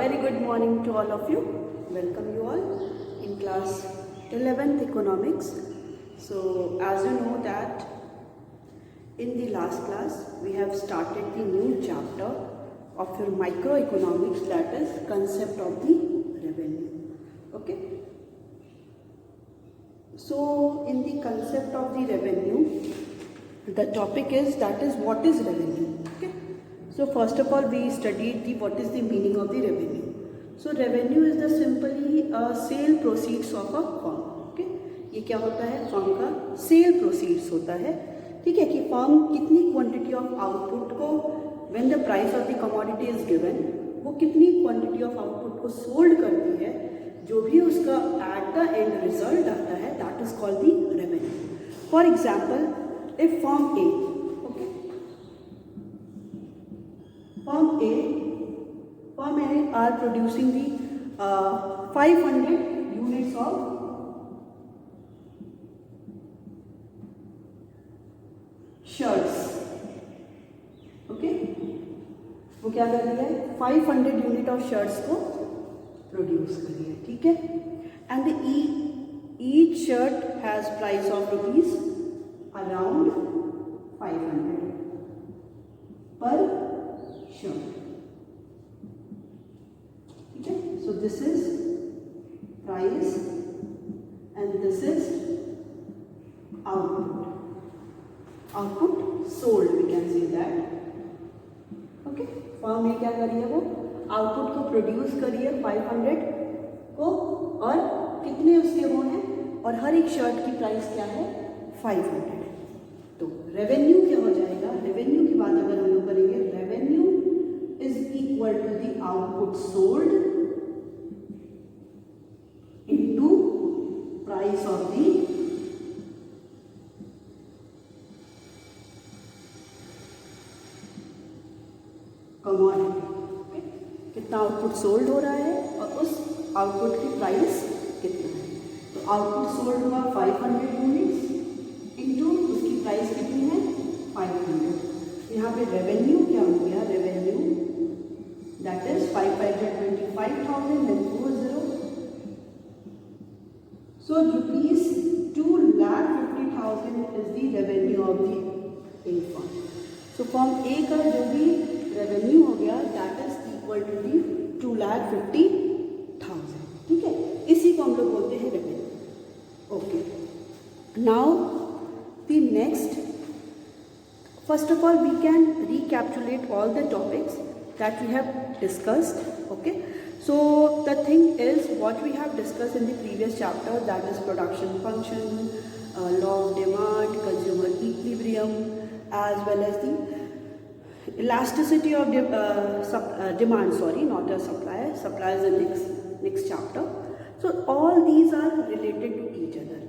very good morning to all of you. Welcome you all in class 11th economics. So as you know that in the last class we have started the new chapter of your microeconomics, that is concept of the revenue. Okay. So in the concept of the revenue, the topic is what is revenue. Okay. So first of all we studied what is the meaning of the revenue. So revenue is the simply sale proceeds of a firm. Okay, ये क्या होता है, firm का cell proceeds होता है. ठीक है, कि फर्म कितनी क्वांटिटी ऑफ आउटपुट को when the price of the commodity is given, वो कितनी क्वांटिटी ऑफ आउटपुट को सोल्ड करती है, जो भी उसका एट द एंड रिजल्ट आता है, that is called the revenue. For example, if firm A, firm A are producing the 500 units of shirts. Okay, वो क्या कर रही है, 500 यूनिट ऑफ शर्ट्स को प्रोड्यूस कर रही है. ठीक है, and each shirt has price of rupees around 500 per shirt. Okay, so this is price and this is output sold, we can say that. Okay, firm में क्या करी है, वो आउटपुट को प्रोड्यूस करी है 500 को, और कितने उसके वो हैं, और हर एक शर्ट की प्राइस क्या है, 500. तो रेवेन्यू क्या हो जाएगा, रेवेन्यू की बात अगर हम लोग करेंगे, revenue is equal to the output sold into price of the commodity. कितना आउटपुट सोल्ड हो रहा है और उस आउटपुट की प्राइस कितना है. तो आउटपुट सोल्ड हुआ 500 यूनिट्स इनटू उसकी प्राइस कितनी है, 500. यहाँ पे रेवेन्यू क्या हो गया, revenue that is 525,000 and 40. So rupees 2,50,000 is the revenue of the A firm. So firm A का जो भी रेवेन्यू हो गया, that is equal to the 2,50,000. ठीक है, इसी को हम लोग बोलते हैं revenue. Okay, now the next, first of all we can recapitulate all the topics that we have discussed. Okay, so the thing is what we have discussed in the previous chapter, that is production function, law of demand, consumer equilibrium, as well as the elasticity of demand, sorry, not a supply is the next chapter. So all these are related to each other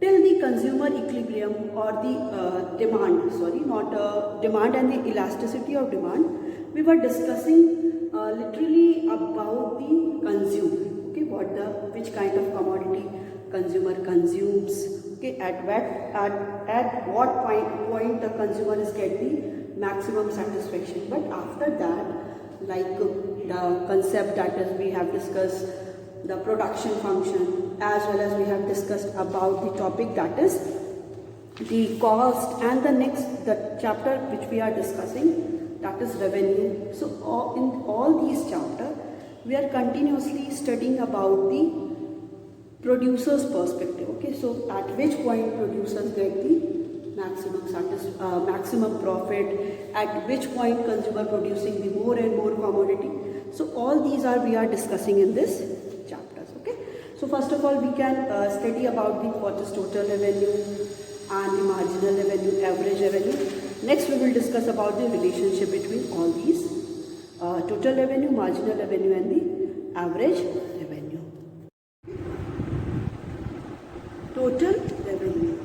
till the consumer equilibrium or the demand, sorry, not demand and the elasticity of demand. We were discussing literally about the consumer. Okay, which kind of commodity consumer consumes. Okay, at what point the consumer is getting maximum satisfaction. But after that, like the concept that is we have discussed the production function, as well as we have discussed about the topic that is the cost, and the chapter which we are discussing, that is revenue. So in all these chapters we are continuously studying about the producer's perspective. Okay, so at which point producers get the maximum profit, at which point consumer producing the more and more commodity. So all these we are discussing in this chapters. Okay, so first of all we can study about what is total revenue and the marginal revenue, average revenue. Next we will discuss about the relationship between all these total revenue, marginal revenue and the average revenue. Total revenue.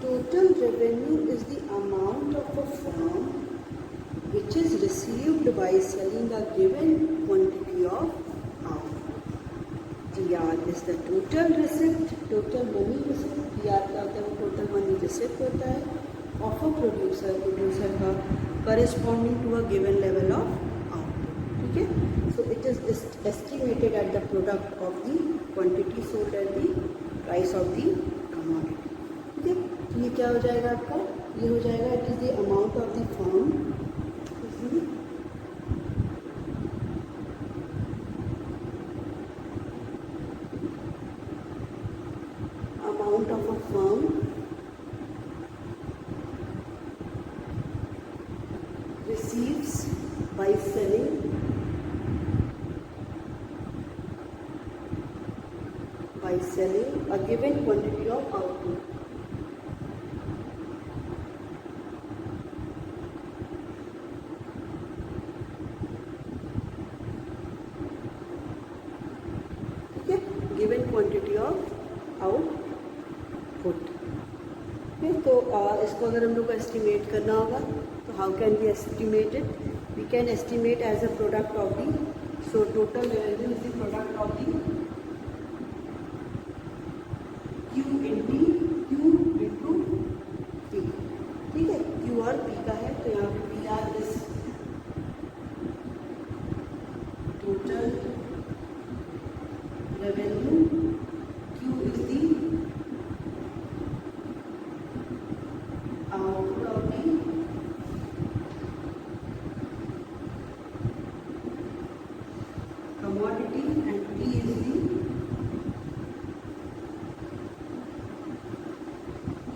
Total revenue is the amount of a firm which is received by selling a given quantity of output. TR is the total receipt, total money receipt. TR क्या होता है? वो total money receipt होता है of a producer, producer का corresponding to a given level of output. ठीक है? So it is estimated at the product of the quantity sold at the price of the commodity. ठीक है? तो ये क्या हो जाएगा आपका? ये हो जाएगा it is the amount of the firm, amount of a firm receives by selling a given quantity of output. ठीक है? given quantity of output. तो इसको अगर हम लोग को एस्टिमेट करना होगा तो how can we estimate it? We can estimate as a product of the, so total revenue is the product of the Q into P. ठीक है? Q और P का है, तो यहाँ पे PR is total revenue, Q is the output of the commodity and P is the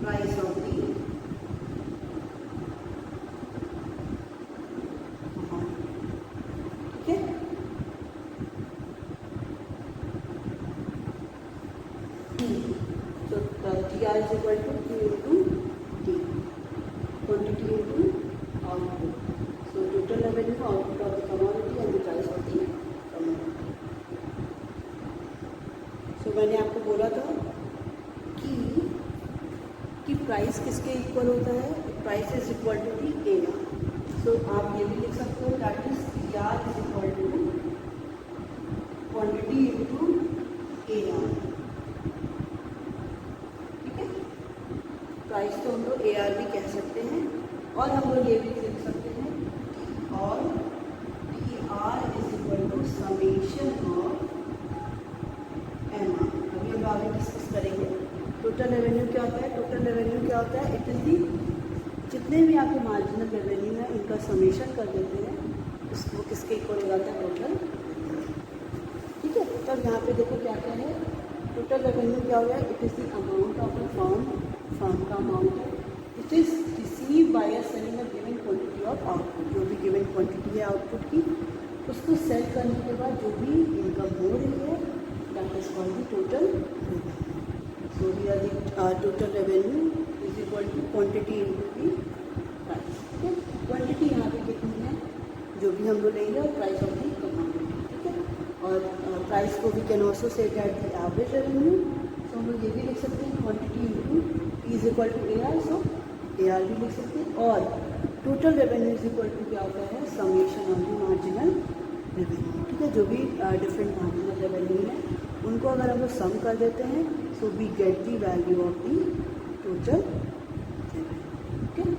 price of the commodity. Okay? So TR is equal to Q into T, quantity into output. So total revenue, output of the commodity and the price of the commodity. So मैंने आपको बोला था कि price किसके equal होता है? Price is equal to the AR. So आप ये भी लिख सकते हो that is PR is equal to quantity into AR. ठीक है? प्राइस तो हम लोग AR भी कह सकते हैं, और हम लोग ये भी लिख सकते हैं और PR is equal to summation of MR. अभी हम आगे डिस्कस करेंगे. टोटल रेवेन्यू क्या होता है? टोटल रेवेन्यू क्या होता है? इट इज़ दी, जितने भी आपके मार्जिनल रेवेन्यू है इनका समेशन कर देते हैं, उसको किसके इक्वल हो जाता है? टोटल. ठीक है? तब यहाँ पे देखो क्या क्या है. टोटल रेवेन्यू क्या हो गया? It is the amount of a firm का अमाउंट है. It is receive by selling a given quantity of output. जो भी गिवन क्वांटिटी है आउटपुट की, उसको सेल करने के बाद जो भी इनकम हो रही है that is called the total revenue. So here the total revenue is equal to quantity into the price. ठीक है? क्वांटिटी यहाँ पे कितनी है जो भी हम लोग लेंगे, और प्राइस ऑफ दी कमोडिटी. ठीक है? और प्राइस को we can also set at the average revenue. So हम लोग ये भी लिख सकते हैं quantity into P is equal to AR. So AR भी लिख सकते हैं. और total revenue is equal to क्या होता है? Summation of the marginal revenue. ठीक है? जो भी डिफरेंट मार्जिनल रेवेन्यू है उनको अगर हम लोग सम कर देते हैं, so we get the value of the total revenue. Okay,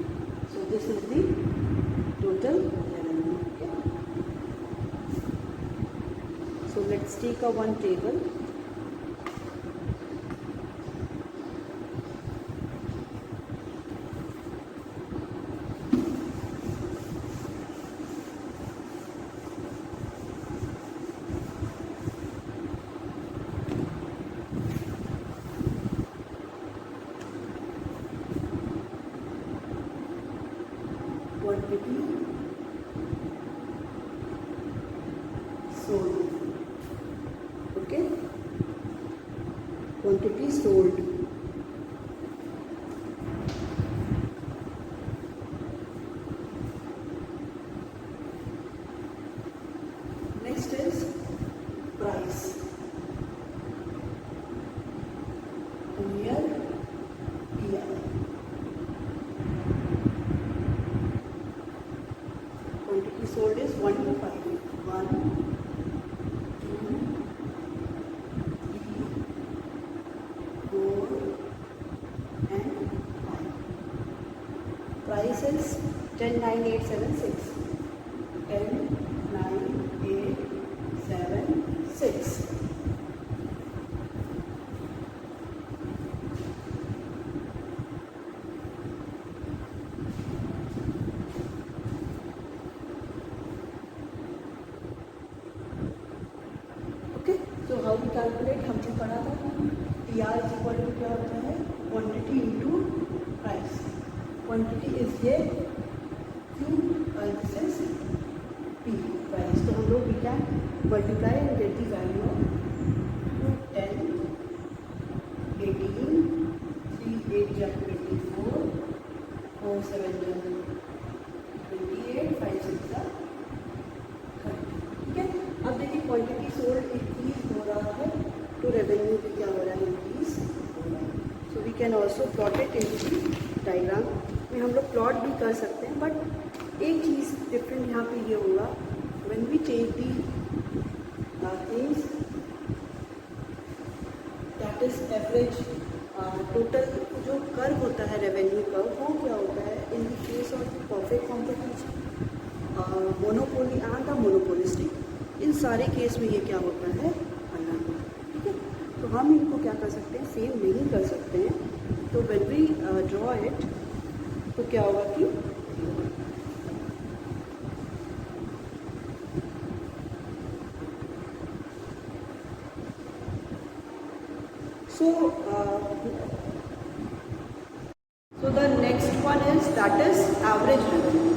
so this is the total revenue. Okay, so let's take a one table. Quantity sold. Okay, quantity sold. Next is price. And here PR. Quantity sold is 1 to 5. 1 price is 10,9,876, 10,9,876. So how we calculate, हमने पढ़ा था PR is equal to क्या होता है, quantity into price. Quantity is ये Q और this is P price. तो हम लोग we can multiply and get the value of 10, 18, 3 8 जब 24, 4 7 जब 28, 5 6 जब 30. ठीक है. अब देखिए क्वांटिटी सोल्ड इंक्रीज हो रहा है तो रेवेन्यू भी क्या हो रहा है, इंक्रीज हो रहा है. So we can also plot it in the diagram में. हम लोग प्लॉट भी कर सकते हैं, बट एक चीज़ डिफरेंट यहाँ पे ये होगा, when we take the things that is average total जो कर्व होता है रेवेन्यू का, वो क्या होता है in the case of perfect competition, monopoly and the monopolistic, इन सारे केस में ये क्या होता है, अलग. ठीक है. तो हम इनको क्या कर सकते हैं, सेम नहीं कर सकते हैं. तो व्हेन वी ड्रॉ इट तो क्या होगा कि so the next one is that is average revenue.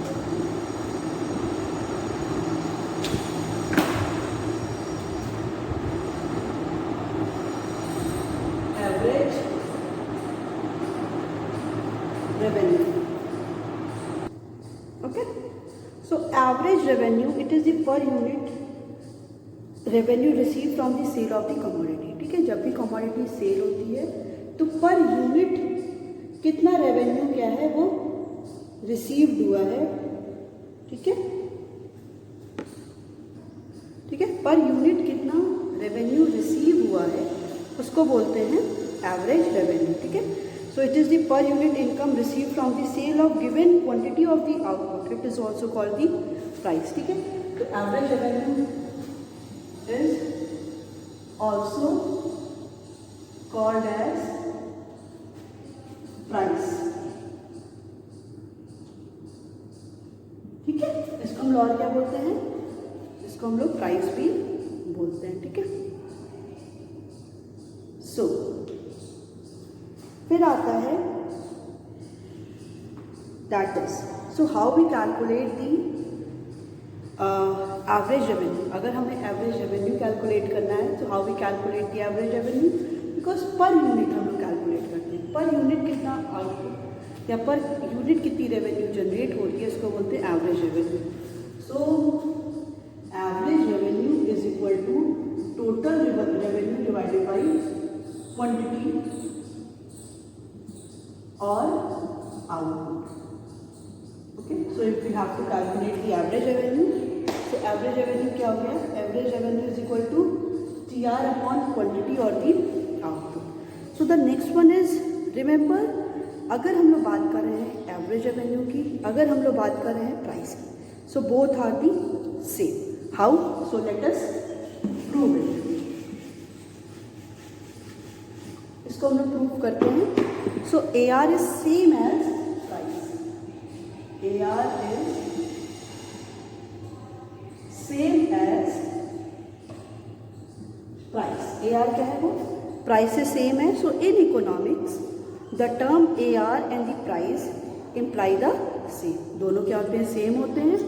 Revenue. Okay. So average revenue, it is the per unit revenue received from the sale of the commodity. ठीक है. जब भी commodity cell होती है तो पर यूनिट कितना revenue क्या है वो रिसीव्ड हुआ है. ठीक है. ठीक है. पर यूनिट कितना रेवेन्यू रिसीव हुआ है उसको बोलते हैं एवरेज रेवेन्यू. ठीक है. So it is the per unit income received from the sale of given quantity of the output. It is also called the price. ठीक है. तो average revenue is also called as price. ठीक है. इसको हम और क्या बोलते हैं, इसको हम लोग प्राइस भी बोलते हैं. ठीक है. सो फिर आता है that is, so how we calculate the average revenue. अगर हमें एवरेज रेवेन्यू कैलकुलेट करना है तो how we calculate the average revenue, because per unit हम लोग कैलकुलेट करते हैं. पर यूनिट कितना आउटपुट या पर यूनिट कितनी रेवेन्यू जनरेट होती है उसको बोलते हैं average revenue. So average revenue is equal to total revenue divided by quantity or output. Okay, so if we have to calculate the average revenue, so average revenue क्या हो गया, average revenue is equal to TR upon quantity or the output. So the next one is, remember अगर हम लोग बात कर रहे हैं एवरेज रेवेन्यू की, अगर हम लोग बात कर रहे हैं प्राइस की, so both are the same. How? So let us prove it. इसको हम लोग प्रूव करते हैं. So AR is same as price. AR is same as price. AR क्या है वो? Price is same है. So in economics, the term AR and the price imply the same. दोनों क्या होते हैं? Same होते हैं.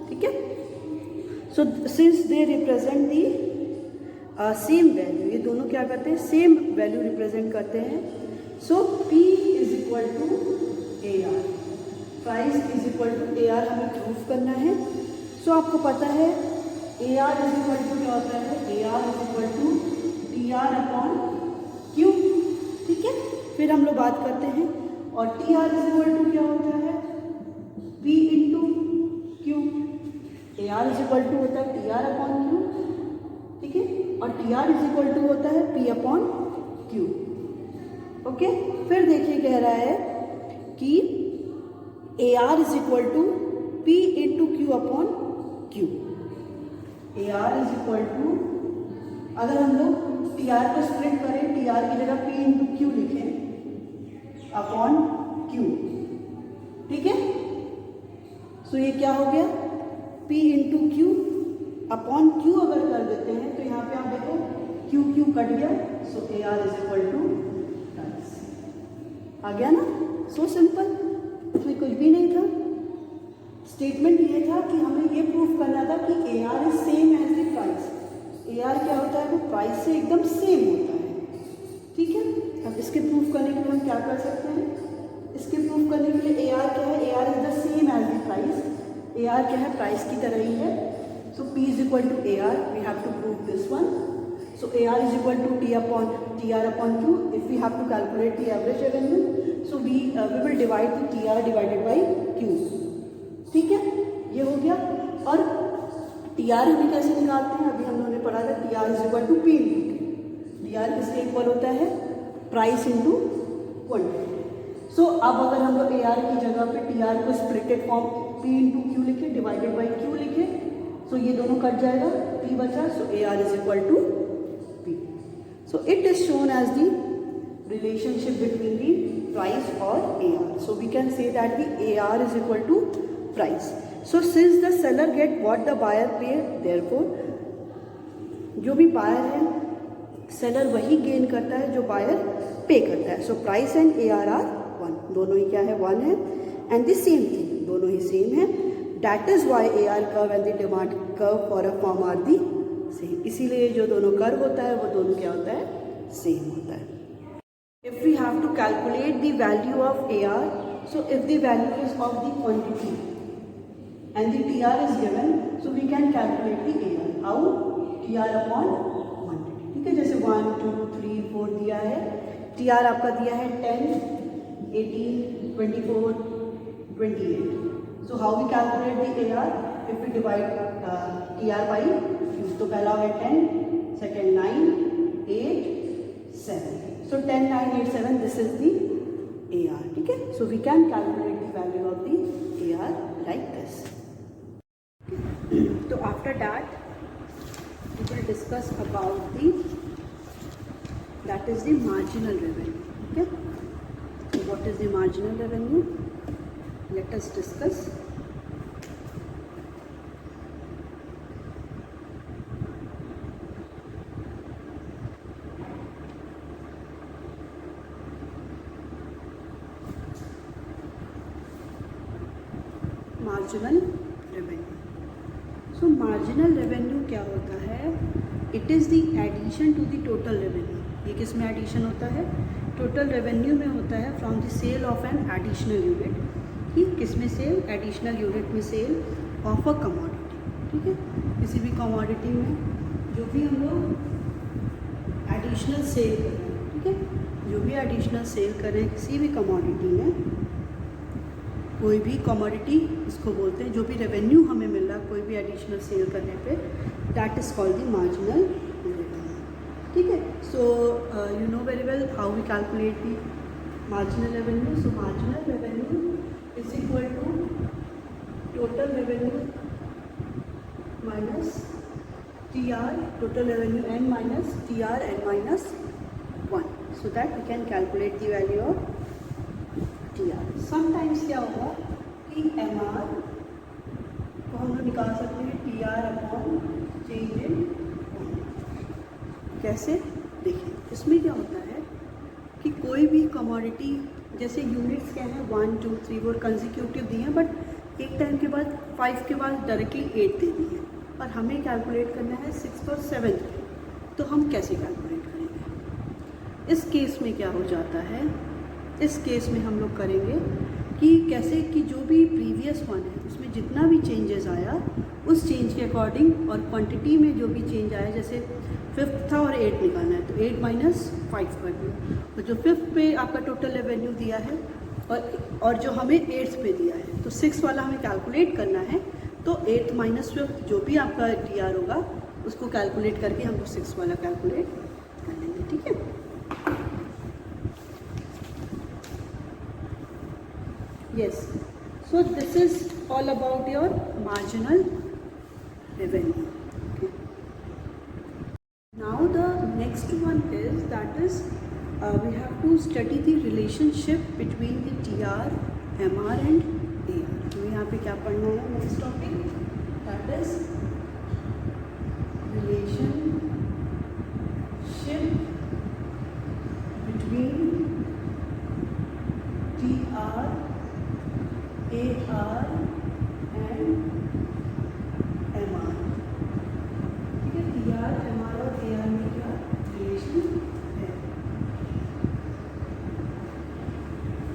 ठीक है. So since they represent the same value, ये दोनों क्या करते हैं? Same value represent करते हैं. So P is equal to AR. Price is equal to AR हमें प्रूफ करना है. So आपको पता है AR is equal to क्या होता है? AR is equal to TR upon Q. ठीक है. फिर हम लोग बात करते हैं और TR is equal to क्या होता है? P into Q. AR is equal to होता है TR upon Q. ठीक है. और TR is equal to होता है P upon Q. ओके. फिर देखिए कह रहा है कि A R is equal to P into Q upon Q. A R is equal to, अगर हम लोग टी आर को स्प्लिट करें, टी आर की जगह पी इंटू क्यू लिखें अपॉन क्यू, ठीक है। सो ये क्या हो गया, P into Q upon Q अगर कर देते हैं तो यहाँ पे आप देखो क्यू क्यू कट गया, so A R is equal to price. आ गया ना, सो सिंपल, इसमें कुछ भी नहीं था। स्टेटमेंट ये था कि हमें ये प्रूफ करना था कि A R is same as the price. A R क्या होता है, वो प्राइस से एकदम सेम होता है, ठीक है। अब इसके प्रूफ करने के लिए हम क्या कर सकते हैं, इसके प्रूफ करने के लिए ए आर क्या है, A R is the same as the price. A R क्या है, प्राइस की तरह ही है। So P is equal to A R, we have to prove this one. So A R is equal to T R upon Q. If we have to calculate the average revenue, so we will divide the T R divided by Q, ठीक है। ये हो गया। और T R हमें कैसे निकालते हैं, अभी हम लोगों ने पढ़ा था, T R is equal to P into Q. T R किसके इक्वल होता है, प्राइस इंटू क्वांटिटी। सो अब अगर हम लोग ए आर की जगह पे टी आर को splitted form P into Q लिखे डिवाइडेड बाई क्यू लिखे, सो ये दोनों कट जाएगा, पी बचा, so A R is equal to P. So it is shown as the relationship between the price और A R. So we can say that the A R is equal to price. So since the seller get what the buyer pay, therefore जो भी buyer है, seller वही gain करता है जो buyer pay करता है। So price and A R are one, दोनों ही क्या है, वन है। एंड द सेम थिंग, दोनों ही सेम है। That is why A R curve and the demand curve for a firm are the same. इसीलिए जो दोनों कर्व होता है वो दोनों क्या होता है, सेम होता है। If we have to calculate the value of A R, so if the value is of the quantity and the TR is given, so we can calculate the AR. How? TR upon quantity, ठीक है। जैसे 1 2 3 4 दिया है, TR आपका दिया है 10 18 24 28. So how we calculate the AR? If we divide TR by Q, तो पहला है 10, second 9 8 7. So 10 9 8 7, this is the AR, ठीक है। So we can calculate the value of the AR like this. So after that we will discuss about that is the marginal revenue, okay। So what is the marginal revenue, let us discuss। Marginal revenue. So marginal revenue क्या होता है, it is the addition to the total revenue. ये किस में addition होता है, total revenue में होता है, from the sale of an additional unit. ठीक, किस में सेल, एडिशनल यूनिट में सेल ऑफ अ कमोडिटी, ठीक है। किसी भी कमोडिटी में जो भी हम लोग एडिशनल सेल कर रहे हैं, ठीक है, जो भी एडिशनल सेल कर रहे हैं किसी भी कमोडिटी में, कोई भी कमोडिटी इसको बोलते हैं, जो भी रेवेन्यू हमें मिल रहा है कोई भी एडिशनल सेल करने पे, that is called the marginal revenue, ठीक है। So you know very well how we calculate the marginal revenue. So marginal revenue is equal to total revenue minus T R, total revenue N minus T R N minus 1, so that we can calculate the value of T R. Sometimes क्या होगा कि M R को हम लोग निकाल सकते हैं T R upon change in, कैसे देखिए, इसमें क्या होता है कि कोई भी कमोडिटी, जैसे यूनिट्स क्या है 1 2 3 4 कंसेक्यूटिव दिए हैं, बट एक टाइम के बाद 5 के बाद डायरेक्टली 8 दे दी है, और हमें कैलकुलेट करना है 6th और 7th पे, तो हम कैसे कैलकुलेट करेंगे। इस केस में क्या हो जाता है, इस केस में हम लोग करेंगे कि कैसे कि जो भी प्रीवियस वन है उसमें जितना भी चेंजेस आया उस चेंज के अकॉर्डिंग, और क्वांटिटी में जो भी चेंज आया, जैसे 5th था और 8 निकालना है तो 8 माइनस 5 कर दिया, तो जो 5th पे आपका टोटल रेवेन्यू दिया है और जो हमें 8th पे दिया है, तो 6 वाला हमें कैलकुलेट करना है, तो 8 माइनस 5th जो भी आपका टी आर होगा उसको कैलकुलेट करके हम लोग 6 वाला कैलकुलेट कर लेंगे, ठीक है। Yes, So this is all about your marginal revenue. Okay. Now the next one is that is we have to study the relationship between the TR, MR and AR. तो यहाँ पे क्या पढ़ना है next topic, that is relationship between TR, AR and MR. ठीक है, TR, MR और AR में क्या रिलेशन है,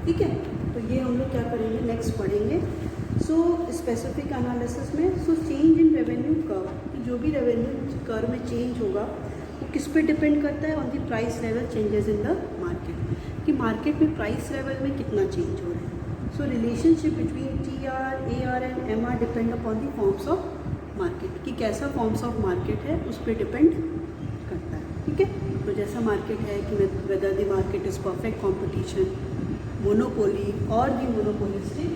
ठीक है। तो ये हम लोग क्या करेंगे नेक्स्ट पढ़ेंगे। सो स्पेसिफिक एनालिसिस में चेंज इन रेवेन्यू कर्व, जो भी रेवेन्यू कर्व में चेंज होगा वो किस पे डिपेंड करता है, on the price level changes in the market, कि मार्केट में प्राइस लेवल में कितना चेंज हो रहा है। So relationship between TR, AR and MR depend upon the forms of market, कि कैसा फॉर्म्स ऑफ मार्केट है उस पर डिपेंड करता है, ठीक है। तो जैसा मार्केट है कि whether the market is perfect competition, monopoly और दी मोनोपोलिस्टिक,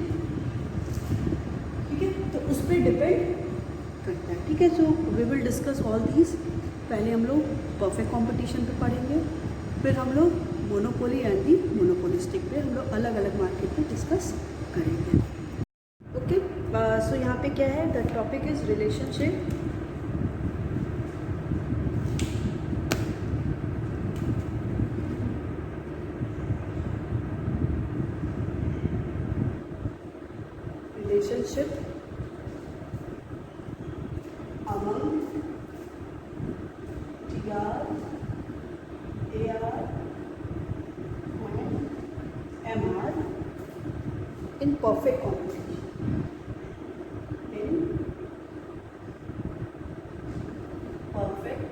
ठीक है, तो उस पर डिपेंड करता है, ठीक है। So we will discuss all these. पहले हम लोग परफेक्ट कंपटीशन पे पढ़ेंगे, फिर हम लोग मोनोपोली एंड दी मोनोपोलिस्टिक पे हम लोग अलग अलग मार्केट पे डिस्कस करेंगे। ओके, सो यहाँ पे क्या है, the topic is relationship among TR, AR and MR in perfect competition. In perfect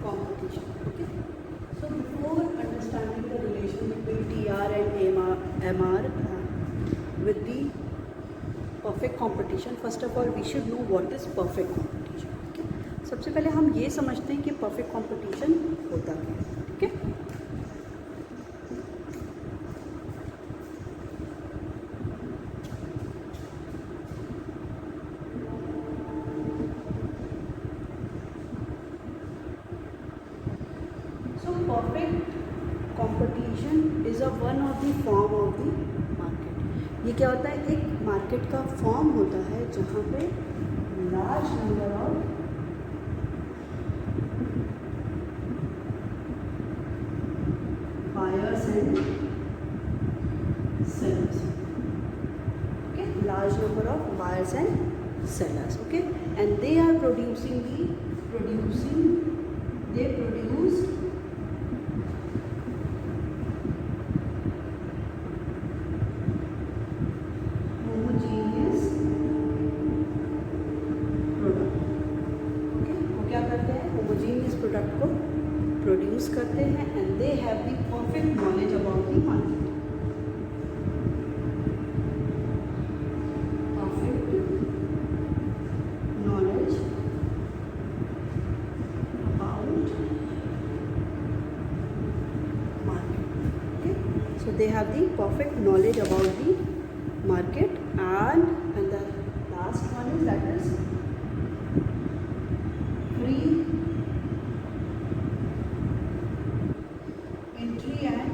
competition. Okay. So before understanding the relation between TR and MR with the perfect competition, first of all we should know what is perfect competition. Okay. सबसे पहले हम ये समझते हैं कि perfect competition होता क्या है, ठीक है। Perfect competition is a one of the form of the market. ये क्या होता है, एक मार्केट का फॉर्म होता है जहाँ पे large number of buyers and sellers, okay, large number of buyers and sellers, okay, and they are produce product को प्रोड्यूस करते हैं and they have the perfect knowledge about the market, perfect knowledge about market, okay. So they have the perfect knowledge about the market and the last one is that is free entry and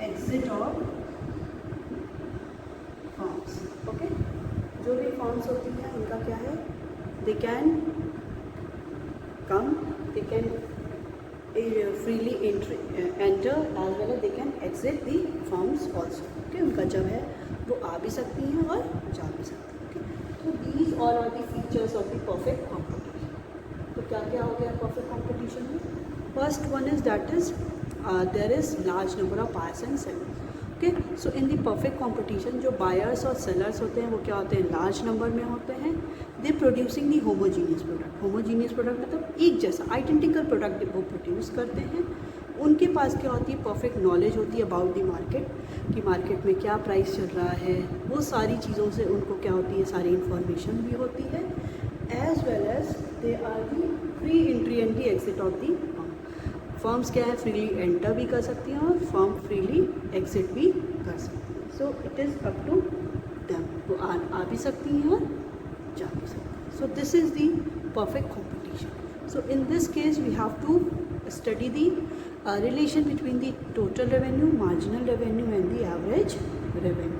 exit of firms, okay। जो भी forms होती हैं उनका क्या है, they can come, they can freely enter as well as they can exit the firms also, okay। उनका जब है वो आ भी सकती हैं और जा भी सकती हैं, okay। So these all are the features of the perfect competition। तो क्या क्या हो गया perfect competition में, first one is that is there is large number of buyers and sellers, okay. So in the perfect competition जो buyers और sellers होते हैं वो क्या होते हैं, लार्ज नंबर में होते हैं। दे प्रोड्यूसिंग दी होमोजीनियस प्रोडक्ट, होमोजीनियस प्रोडक्ट मतलब एक जैसा आइडेंटिकल प्रोडक्ट वो प्रोड्यूस करते हैं। उनके पास क्या होती है, परफेक्ट नॉलेज होती है अबाउट द मार्केट, कि मार्केट में क्या प्राइस चल रहा है, वो सारी चीज़ों से उनको क्या होती है, सारी इन्फॉर्मेशन भी होती है। As well as they are the free entry and the exit of the firm. Firms क्या है, फ्रीली एंटर भी कर सकती हैं और फर्म फ्रीली एग्जिट भी कर सकती हैं. So it is up to them. वो आ भी सकती हैं और जा भी सकती हैं. So this is the perfect competition. So in this case we have to study the relation between the total revenue, marginal revenue and the average revenue.